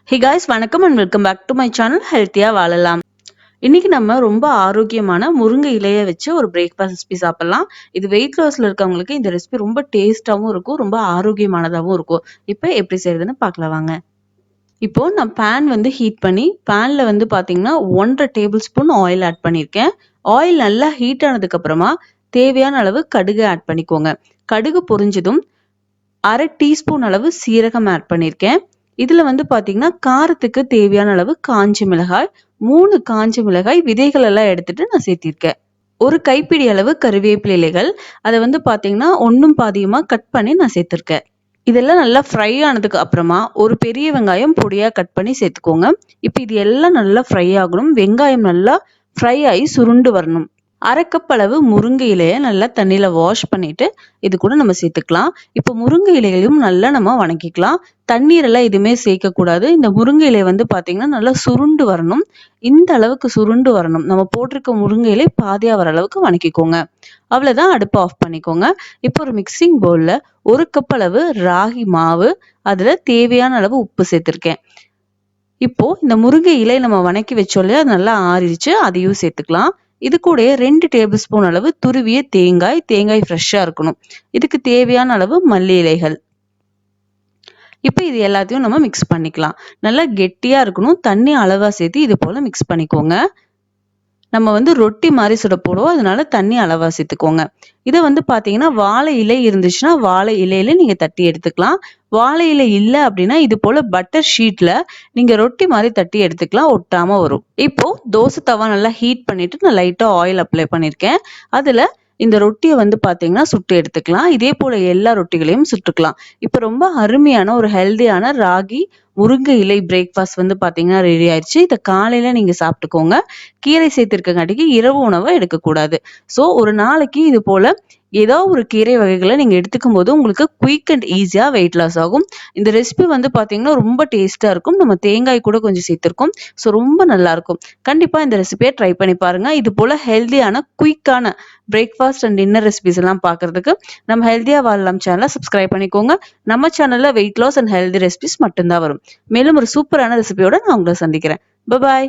Hey guys, வணக்கம் and welcome back to my channel Healthya Valalam. இன்னைக்கு நம்ம ரொம்ப ஆரோக்கியமான முருங்கை இலையை வச்சு ஒரு பிரேக்ஃபாஸ்ட் ரெசிபி சாப்பிடலாம். இது வெயிட் லாஸ்ல இருக்கவங்களுக்கு இந்த ரெசிபி ரொம்ப டேஸ்டாவும் இருக்கும், ரொம்ப ஆரோக்கியமானதாகவும் இருக்கும். இப்போ எப்படி செய்யறதுன்னு பார்க்கலாம் வாங்க. இப்போ நான் பேன் ஹீட் பண்ணி பேன்ல பாத்தீங்கன்னா 1.5 டேபிள் ஸ்பூன் ஆயில் ஆட் பண்ணியிருக்கேன். ஆயில் நல்லா ஹீட் ஆனதுக்கு அப்புறமா தேவையான அளவு கடுகு ஆட் பண்ணிக்கோங்க. கடுகு பொரிஞ்சதும் 1/2 டீஸ்பூன் அளவு சீரகம் ஆட் பண்ணியிருக்கேன். இதுல பாத்தீங்கன்னா காரத்துக்கு தேவையான அளவு காஞ்ச மிளகாய், 3 காஞ்ச மிளகாய் விதைகள் எல்லாம் எடுத்துட்டு நான் சேர்த்திருக்கேன். ஒரு கைப்பிடி அளவு கருவேப்பிலை இலைகள், அதை பாத்தீங்கன்னா ஒன்னும் பாதியுமா கட் பண்ணி நான் சேர்த்திருக்கேன். இதெல்லாம் நல்லா ஃப்ரை ஆனதுக்கு அப்புறமா ஒரு பெரிய வெங்காயம் பொடியா கட் பண்ணி சேர்த்துக்கோங்க. இப்போ இது எல்லாம் நல்லா ஃப்ரை ஆகணும். வெங்காயம் நல்லா ஃப்ரை ஆகி சுருண்டு வரணும். 1/2 கப் அளவு முருங்கை இலையை நல்லா தண்ணியில வாஷ் பண்ணிட்டு இது கூட நம்ம சேர்த்துக்கலாம். இப்போ முருங்கை இலைகளையும் நல்லா நம்ம வணக்கிக்கலாம். தண்ணீரெல்லாம் எதுவுமே சேர்க்கக்கூடாது. இந்த முருங்கை இலை பாத்தீங்கன்னா நல்லா சுருண்டு வரணும். இந்த அளவுக்கு சுருண்டு வரணும். நம்ம போட்டிருக்க முருங்கை இலை பாதியா வர அளவுக்கு வணக்கிக்கோங்க. அவ்வளவுதான், அடுப்பு ஆஃப் பண்ணிக்கோங்க. இப்போ ஒரு மிக்சிங் பவுல்ல 1 கப் அளவு ராகி மாவு, அதுல தேவையான அளவு உப்பு சேர்த்திருக்கேன். இப்போ இந்த முருங்கை இலை நம்ம வணக்கி வச்சோம் இல்லையா, அது நல்லா ஆறிடுச்சு, அதையும் சேர்த்துக்கலாம். இது கூட 2 டேபிள் ஸ்பூன் அளவு துருவிய தேங்காய் ஃப்ரெஷ்ஷா இருக்கணும். இதுக்கு தேவையான அளவு மல்லி இலைகள். இப்போ இது எல்லாத்தையும் நம்ம மிக்ஸ் பண்ணிக்கலாம். நல்லா கெட்டியா இருக்கணும். தண்ணி அளவா சேர்த்து இது போல மிக்ஸ் பண்ணிக்கோங்க. நம்ம ரொட்டி மாதிரி சுட போடுவோம், அதனால தண்ணி அளவா சேர்த்துக்கோங்க. இதை பாத்தீங்கன்னா வாழை இலை இருந்துச்சுன்னா வாழை இலையில நீங்க தட்டி எடுத்துக்கலாம். வாழை இலை இல்லை அப்படின்னா இது போல பட்டர் ஷீட்ல நீங்க ரொட்டி மாதிரி தட்டி எடுத்துக்கலாம், ஒட்டாம வரும். இப்போ தோசை தவா நல்லா ஹீட் பண்ணிட்டு நான் லைட்டா ஆயில் அப்ளை பண்ணிருக்கேன். அதுல இந்த ரொட்டியை பாத்தீங்கன்னா சுட்டு எடுத்துக்கலாம். இதே போல எல்லா ரொட்டிகளையும் சுட்டுக்கலாம். இப்ப ரொம்ப அருமையான ஒரு ஹெல்தியான ராகி முருங்கை இலை பிரேக்ஃபாஸ்ட் பாத்தீங்கன்னா ரெடி ஆயிடுச்சு. இதை காலையில நீங்க சாப்பிட்டுக்கோங்க. கீரை சேர்த்திருக்கங்காட்டிக்கு இரவு உணவை எடுக்கக்கூடாது. ஸோ ஒரு நாளைக்கு இது போல ஏதோ ஒரு கீரை வகைகளை நீங்க எடுத்துக்கும் போது உங்களுக்கு குயிக் அண்ட் ஈஸியா வெயிட் லாஸ் ஆகும். இந்த ரெசிபி பாத்தீங்கன்னா ரொம்ப டேஸ்டா இருக்கும். நம்ம தேங்காய் கூட கொஞ்சம் சேர்த்திருக்கோம். ஸோ ரொம்ப நல்லா இருக்கும். கண்டிப்பா இந்த ரெசிபியை ட்ரை பண்ணி பாருங்க. இது போல ஹெல்தியான குயிக்கான பிரேக்ஃபாஸ்ட் அண்ட் டின்னர் ரெசிபிஸ் எல்லாம் பாக்குறதுக்கு நம்ம ஹெல்தியா வாழலாம் சேனலை சப்ஸ்கிரைப் பண்ணிக்கோங்க. நம்ம சேனல்ல weight loss and healthy recipes மட்டும்தான் வரும். மேலும் ஒரு சூப்பரான ரெசிபியோட நான் உங்களை சந்திக்கிறேன். பாய்.